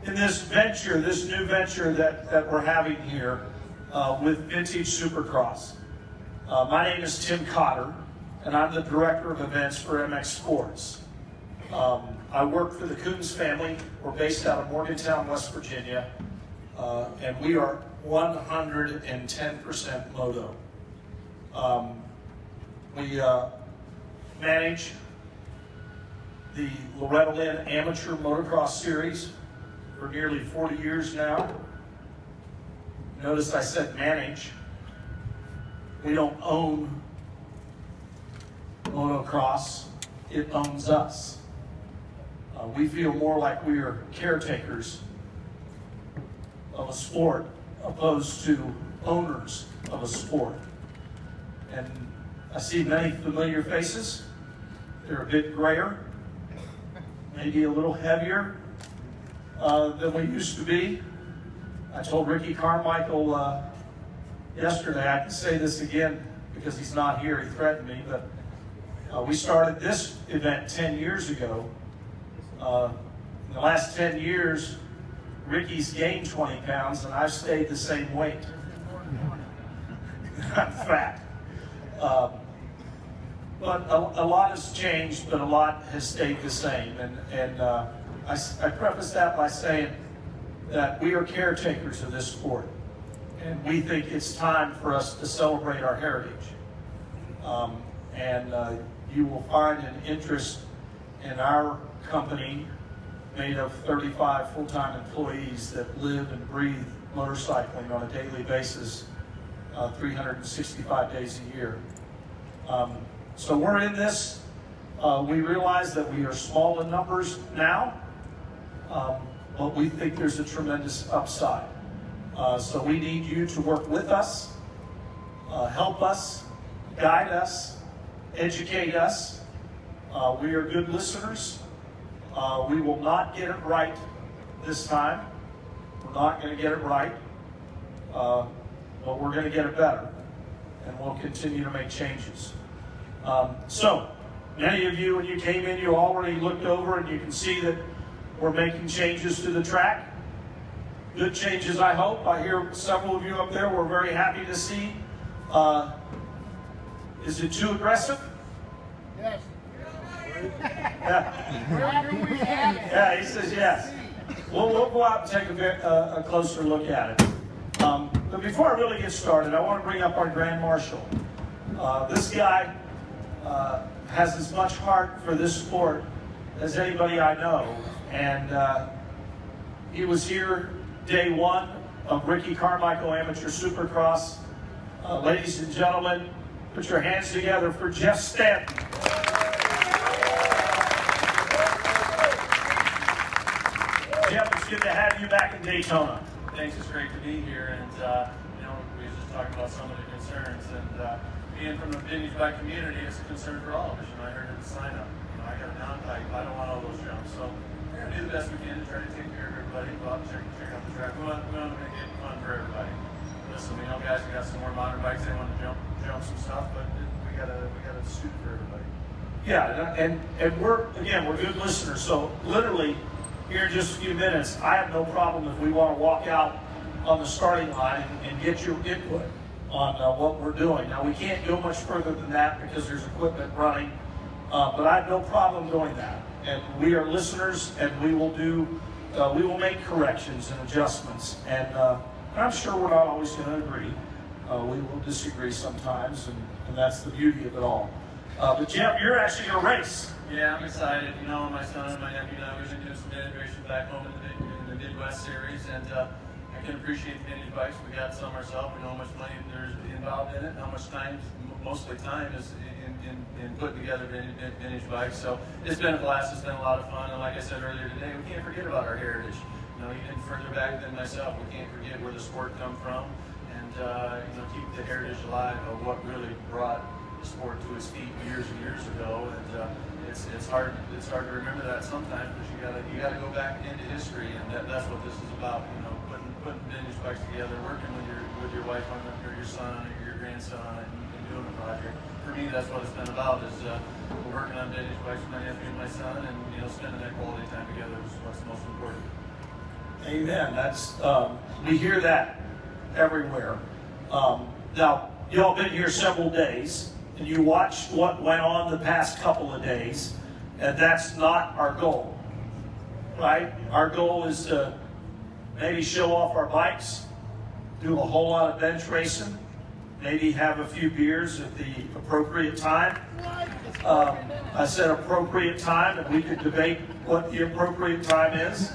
in this venture, this new venture that we're having here with Vintage Supercross. My name is Tim Cotter, and I'm the Director of Events for MX Sports. I work for the Coombs family. We're based out of Morgantown, West Virginia, and we are 110% moto. We manage the Loretta Lynn Amateur Motocross Series for nearly 40 years now. Notice I said manage. We don't own motocross, it owns us. We feel more like we are caretakers of a sport opposed to owners of a sport. And I see many familiar faces. They're a bit grayer, maybe a little heavier than we used to be. I told Ricky Carmichael yesterday, I can say this again because he's not here, he threatened me, but we started this event 10 years ago. In the last 10 years, Ricky's gained 20 pounds and I've stayed the same weight. I'm fat. But a lot has changed, but a lot has stayed the same. And I preface that by saying that we are caretakers of this sport. And we think it's time for us to celebrate our heritage. You will find an interest in our company made of 35 full-time employees that live and breathe motorcycling on a daily basis, 365 days a year. So we're in this. We realize that we are small in numbers now, but we think there's a tremendous upside. So we need you to work with us, help us, guide us, educate us. We are good listeners. We will not get it right this time. We're not going to get it right, but we're going to get it better, and we'll continue to make changes. So, many of you, when you came in, you already looked over and you can see that we're making changes to the track. Good changes, I hope. I hear several of you up there we're very happy to see. Is it too aggressive? Yes. Yeah, he says yes. We'll go out and take a closer look at it. But before I really get started, I want to bring up our Grand Marshal. This guy has as much heart for this sport as anybody I know. And he was here day one of Ricky Carmichael Amateur Supercross. Ladies and gentlemen, put your hands together for Jeff Stanton. Jeff, it's good to have you back in Daytona. Thanks, it's great to be here, and we were just talking about some of the concerns, and being from the vintage bike community, it's a concern for all of us. I heard it in the sign up. I got a non-bike, I don't want all those jumps, so we're going to do the best we can to try to take care of everybody, go out and check out the track. We want to make it fun for everybody. Listen, we know guys have got some more modern bikes, they want to jump some stuff, but we got to suit for everybody. Yeah, and we're good listeners, so literally, here in just a few minutes, I have no problem if we want to walk out on the starting line and get your input on what we're doing. Now, we can't go much further than that because there's equipment running, but I have no problem doing that. And we are listeners, and we will make corrections and adjustments. And I'm sure we're not always going to agree. We will disagree sometimes, and that's the beauty of it all. But Jeff, you're actually going to race. Yeah, I'm excited. My son and my nephew and I, we've been doing some integration back home in the Midwest series, and I can appreciate the vintage bikes. We got some ourselves. We know how much money there's involved in it, how much time, mostly time, is in putting together vintage bikes. So it's been a blast. It's been a lot of fun. And like I said earlier today, we can't forget about our heritage. Even further back than myself, we can't forget where the sport come from, and keep the heritage alive of what really brought the sport to its feet years and years ago. And it's hard to remember that sometimes, because you gotta go back into history, and that's what this is about. Putting vintage bikes together, working with your wife on it, or your son or your grandson on it, and doing a project. For me, that's what it's been about. Is we're working on vintage bikes with my nephew and my son, and spending that quality time together is what's most important. Amen. That's we hear that everywhere. Now, y'all been here several days, and you watched what went on the past couple of days, and that's not our goal, right? Our goal is to maybe show off our bikes, do a whole lot of bench racing, maybe have a few beers at the appropriate time. I said appropriate time, and we could debate what the appropriate time is.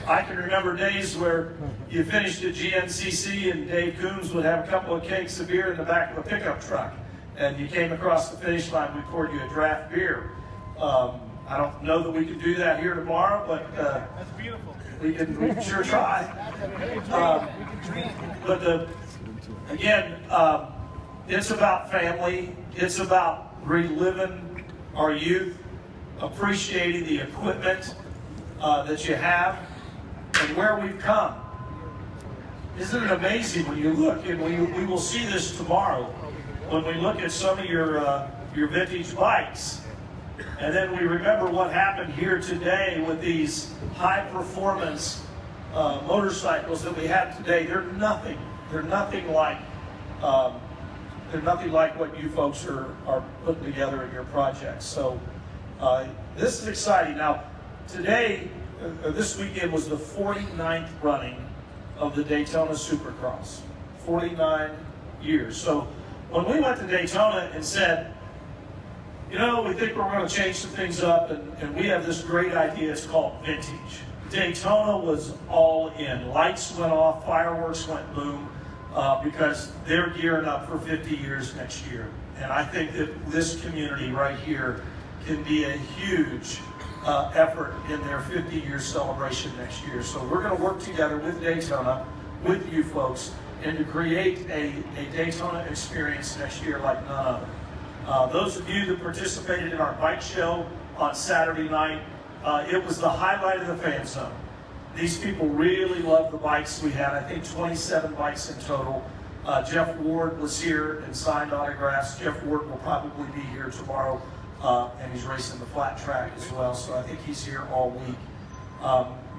I can remember days where you finished at GNCC and Dave Coombs would have a couple of cakes of beer in the back of a pickup truck, and you came across the finish line, we poured you a draft beer. I don't know that we could do that here tomorrow, but That's beautiful. we can sure try. But again, it's about family. It's about reliving our youth, appreciating the equipment that you have, and where we've come. Isn't it amazing when you look, and we will see this tomorrow, when we look at some of your vintage bikes, and then we remember what happened here today with these high-performance motorcycles that we have today. They're nothing like what you folks are putting together in your projects. So this is exciting. Now, today, this weekend was the 49th running of the Daytona Supercross. 49 years. So when we went to Daytona and said, you know, we think we're going to change some things up, and we have this great idea, it's called vintage. Daytona was all in. Lights went off, fireworks went boom, because they're gearing up for 50 years next year. And I think that this community right here can be a huge effort in their 50-year celebration next year. So we're going to work together with Daytona, with you folks, and to create a Daytona experience next year like none other. Those of you that participated in our bike show on Saturday night, it was the highlight of the fan zone. These people really loved the bikes we had. I think 27 bikes in total. Jeff Ward was here and signed autographs. Jeff Ward will probably be here tomorrow, and he's racing the flat track as well, so I think he's here all week.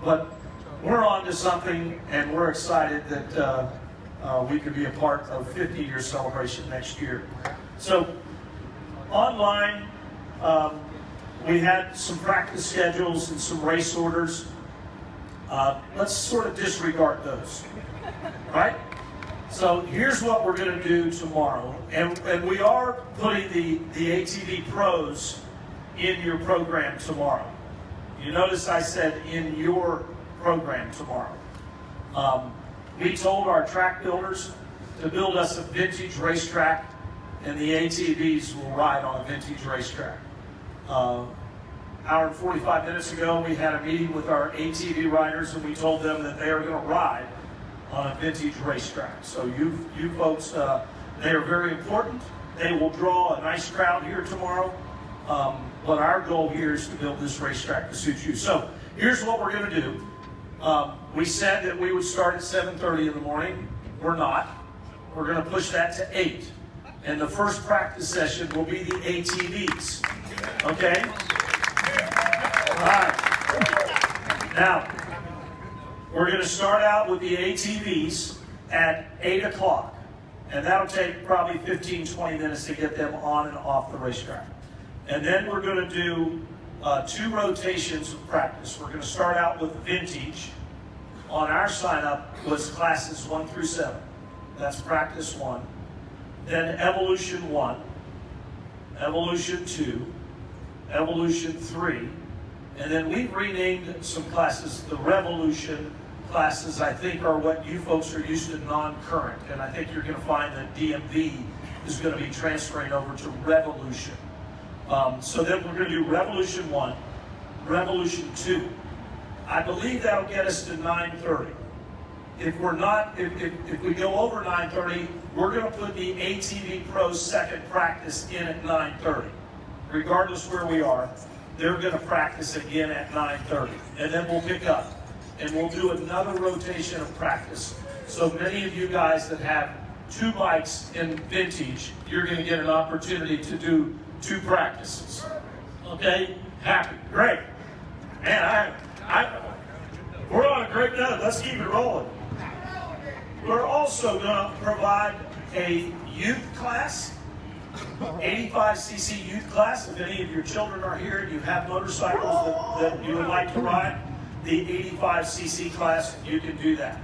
But we're on to something, and we're excited that we could be a part of 50-year celebration next year. So online, we had some practice schedules and some race orders. Let's sort of disregard those, right? So here's what we're going to do tomorrow, and we are putting the ATV pros in your program tomorrow. You notice I said in your program tomorrow. We told our track builders to build us a vintage racetrack, and the ATVs will ride on a vintage racetrack. Hour and 45 minutes ago, we had a meeting with our ATV riders, and we told them that they are going to ride on a vintage racetrack. So you folks, they are very important. They will draw a nice crowd here tomorrow. But our goal here is to build this racetrack to suit you. So here's what we're going to do. We said that we would start at 7:30 in the morning. We're not. We're going to push that to 8. And the first practice session will be the ATVs. Okay? All right. Now, we're going to start out with the ATVs at 8 o'clock. And that'll take probably 15, 20 minutes to get them on and off the racetrack. And then we're going to do 2 rotations of practice. We're going to start out with vintage. On our sign-up was classes 1 through 7. That's practice 1. Then evolution 1, evolution 2, evolution 3. And then we've renamed some classes. The revolution classes, I think, are what you folks are used to, non-current. And I think you're going to find that DMV is going to be transferring over to revolution. So then we're going to do revolution 1, revolution 2. I believe that'll get us to 9:30. If we're not, if we go over 9:30, we're going to put the ATV Pros second practice in at 9:30. Regardless where we are, they're going to practice again at 9:30. And then we'll pick up. And we'll do another rotation of practice. So many of you guys that have 2 bikes in vintage, you're going to get an opportunity to do 2 practices. Okay? Happy. Great. Man, we're let's keep it rolling. We're also going to provide a youth class, 85cc youth class. If any of your children are here and you have motorcycles that you would like to ride, the 85cc class, you can do that.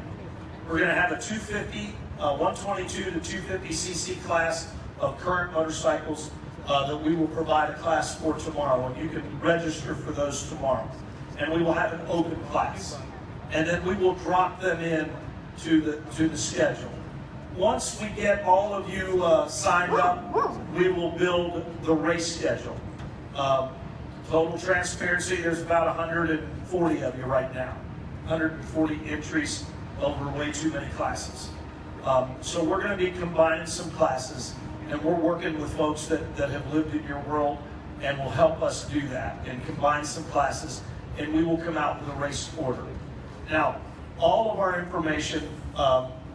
We're going to have a 250, 122 to 250cc class of current motorcycles that we will provide a class for tomorrow, and you can register for those tomorrow. And we will have an open class. And then we will drop them in to the schedule. Once we get all of you signed up, we will build the race schedule. Total transparency, there's about 140 of you right now. 140 entries over way too many classes. So we're going to be combining some classes, and we're working with folks that have lived in your world and will help us do that and combine some classes, and we will come out with a race order. Now, all of our information,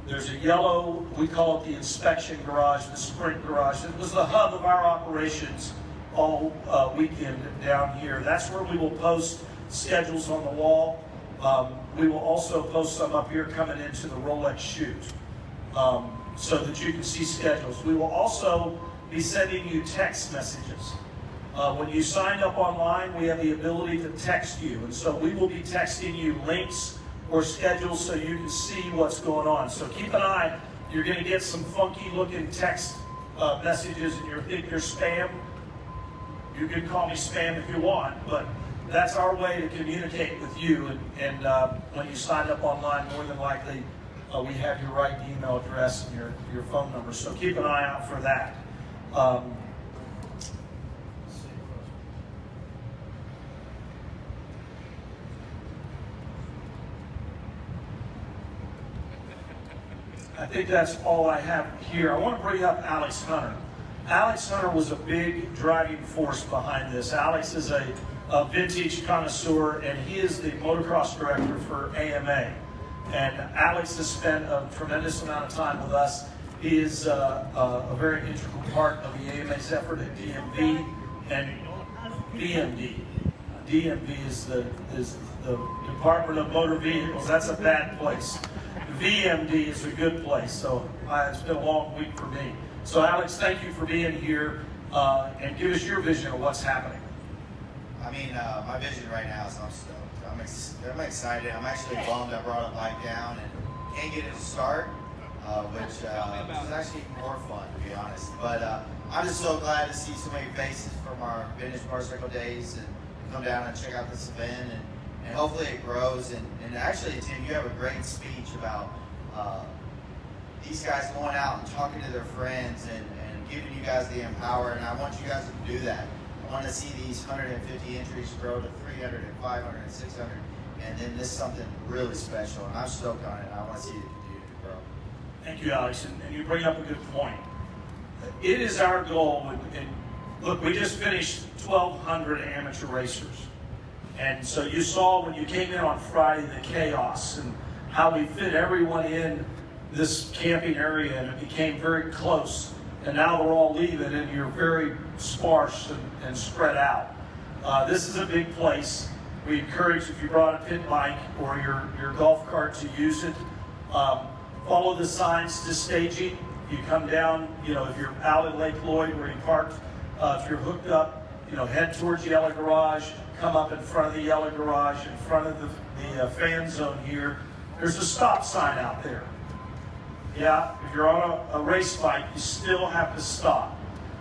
there's a yellow, we call it the inspection garage, the sprint garage. It was the hub of our operations all weekend down here. That's where we will post schedules on the wall. We will also post some up here coming into the Rolex chute so that you can see schedules. We will also be sending you text messages. When you sign up online, we have the ability to text you. And so we will be texting you links or schedules so you can see what's going on. So keep an eye. You're going to get some funky looking text messages and you're spam. You can call me spam if you want, but that's our way to communicate with you. And when you sign up online, more than likely, we have your right email address and your phone number. So keep an eye out for that. I think that's all I have here. I want to bring up Alex Hunter. Alex Hunter was a big driving force behind this. Alex is a vintage connoisseur, and he is the motocross director for AMA. And Alex has spent a tremendous amount of time with us. He is a very integral part of the AMA's effort at DMV and BMD. DMV is the Department of Motor Vehicles. That's a bad place. VMD is a good place, so it's been a long week for me. So Alex, thank you for being here, and give us your vision of what's happening. I mean, my vision right now is I'm stoked. I'm excited. I'm actually bummed I brought a bike down and can't get it to start, which is actually more fun, to be honest. But I'm just so glad to see so many faces from our vintage motorcycle days and come down and check out this event, and hopefully it grows. And actually, Tim, you have a great speech about these guys going out and talking to their friends and giving you guys the empower, and I want you guys to do that. I want to see these 150 entries grow to 300 and 500 and 600, and then this is something really special, and I'm stoked on it, and I want to see it continue to grow. Thank you, Alex, and you bring up a good point. It is our goal, and look, we just finished 1,200 amateur racers, and so you saw when you came in on Friday the chaos and how we fit everyone in this camping area, and it became very close. And now they're all leaving, and you're very sparse and spread out. This is a big place. We encourage, if you brought a pit bike or your golf cart, to use it. Follow the signs to staging. You come down, if you're out at Lake Lloyd where you parked, if you're hooked up, head towards Yellow Garage, come up in front of the Yellow Garage, in front of the fan zone here. There's a stop sign out there. Yeah, if you're on a race bike, you still have to stop.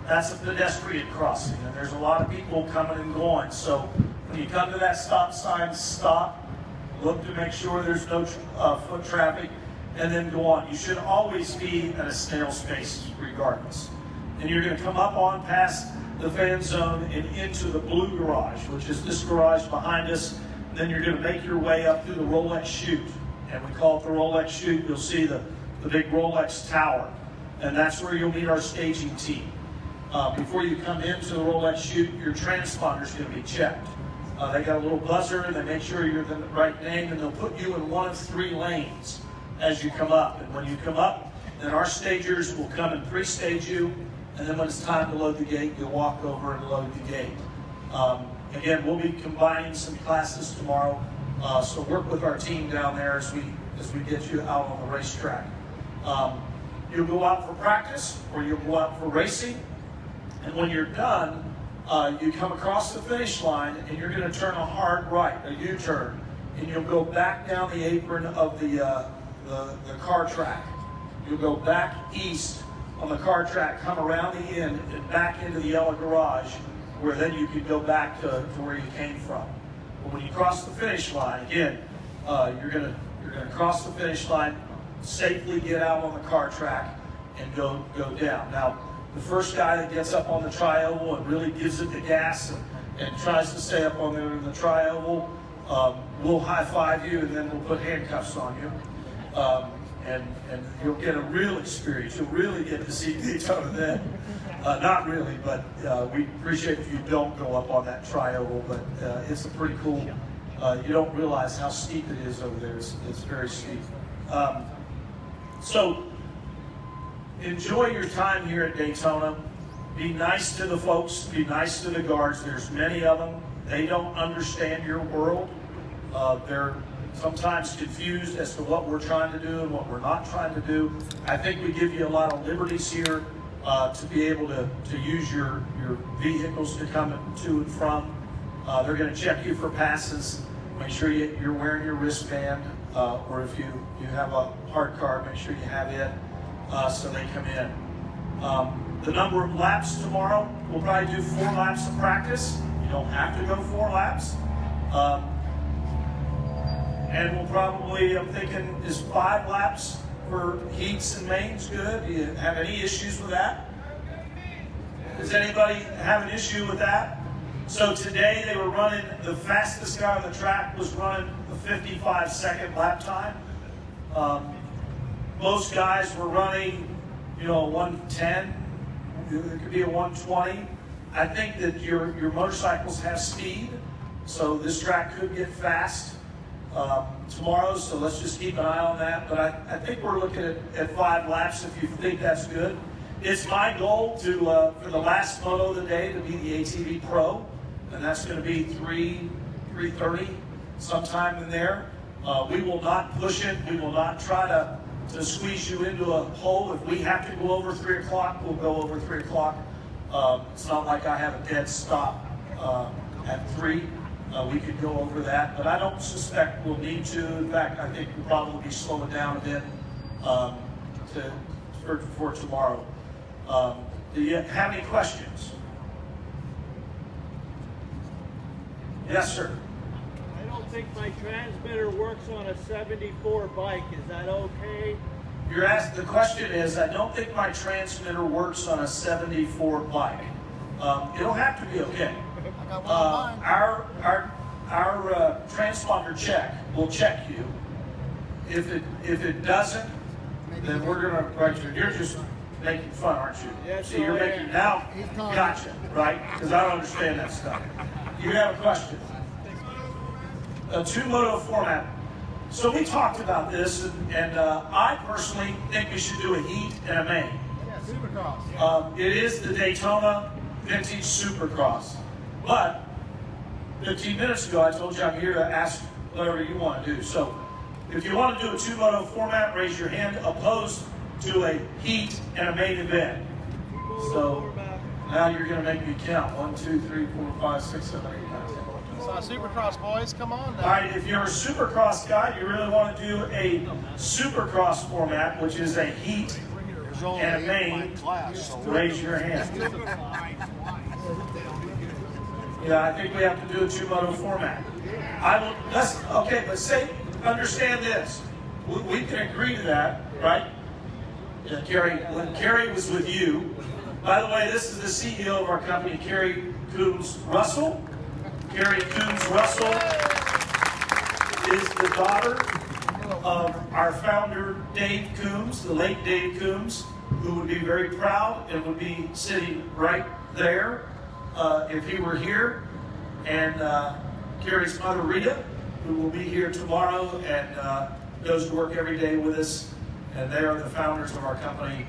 That's a pedestrian crossing, and there's a lot of people coming and going. So when you come to that stop sign, stop, look to make sure there's no foot traffic, and then go on. You should always be at a snail's pace regardless. And you're going to come up on past the fan zone and into the blue garage, which is this garage behind us. Then you're going to make your way up through the Rolex chute, and we call it the Rolex chute. You'll see the big Rolex tower, and that's where you'll meet our staging team. Before you come into the Rolex chute, your transponder is going to be checked. They got a little buzzer, and they make sure you're the right name, and they'll put you in one of 3 lanes as you come up. And when you come up, then our stagers will come and pre-stage you, and then when it's time to load the gate, you'll walk over and load the gate. Again, we'll be combining some classes tomorrow. So work with our team down there as we get you out on the racetrack. You'll go out for practice or you'll go out for racing. And when you're done, you come across the finish line and you're going to turn a hard right, a U-turn. And you'll go back down the apron of the car track. You'll go back east on the car track, come around the end and back into the yellow garage, where then you can go back to where you came from. But when you cross the finish line, again, you're gonna cross the finish line, safely get out on the car track, and go down. Now, the first guy that gets up on the tri-oval and really gives it the gas and tries to stay up on the tri-oval, we'll high-five you and then we'll put handcuffs on you. And you'll get a real experience. You'll really get to see Daytona then. Not really, but we appreciate if you don't go up on that tri-oval, but it's a pretty cool, you don't realize how steep it is over there. It's very steep. So enjoy your time here at Daytona. Be nice to the folks, be nice to the guards. There's many of them. They don't understand your world. They're sometimes confused as to what we're trying to do and what we're not trying to do. I think we give you a lot of liberties here to be able to use your vehicles to come to and from. They're going to check you for passes. Make sure you're wearing your wristband, or if you have a hard card, make sure you have it so they come in. The number of laps tomorrow, we'll probably do 4 laps of practice. You don't have to go 4 laps. And we'll probably, I'm thinking, is 5 laps for heats and mains good? Do you have any issues with that? Does anybody have an issue with that? So today they were running, the fastest guy on the track was running a 55-second lap time. Most guys were running, a 110. It could be a 120. I think that your motorcycles have speed, so this track could get fast tomorrow, so let's just keep an eye on that. But I think we're looking at 5 laps if you think that's good. It's my goal to for the last moto of the day to be the ATV Pro, and that's going to be 3:30, sometime in there. We will not push it. We will not try to squeeze you into a hole. If we have to go over 3 o'clock, we'll go over 3 o'clock. It's not like I have a dead stop at 3. We could go over that, but I don't suspect we'll need to. In fact, I think we'll probably slow it down a bit for tomorrow. Do you have any questions? Yes, sir. I don't think my transmitter works on a 74 bike. Is that okay? The question is, I don't think my transmitter works on a 74 bike. It'll have to be okay. Our transponder check will check you. If it doesn't, then we're gonna write you. You're just making fun, aren't you? Yes, See, you're making now. Gotcha, right? Because I don't understand that stuff. You have a question? A 2-moto format. So we talked about this, and I personally think we should do a heat and a main. Yeah, Supercross. It is the Daytona Vintage Supercross. But 15 minutes ago, I told you I'm here to ask whatever you want to do. So if you want to do a 2-moto format, raise your hand, opposed to a heat and a main event. So now you're going to make me count. 1, 2, 3, 4, 5, 6, 7, 8, 9, 10. So Supercross, boys, come on now. All right, if you're a Supercross guy, you really want to do a Supercross format, which is a heat and a main, raise your hand. Yeah, I think we have to do a 2-moto format. Understand this. We can agree to that, right? Yeah, Carrie, when Carrie was with you, by the way, this is the CEO of our company, Carrie Coombs Russell. Carrie Coombs Russell is the daughter of our founder, Dave Coombs, the late Dave Coombs, who would be very proud and would be sitting right there if he were here. And Carrie's mother, Rita, who will be here tomorrow and goes to work every day with us. And they are the founders of our company,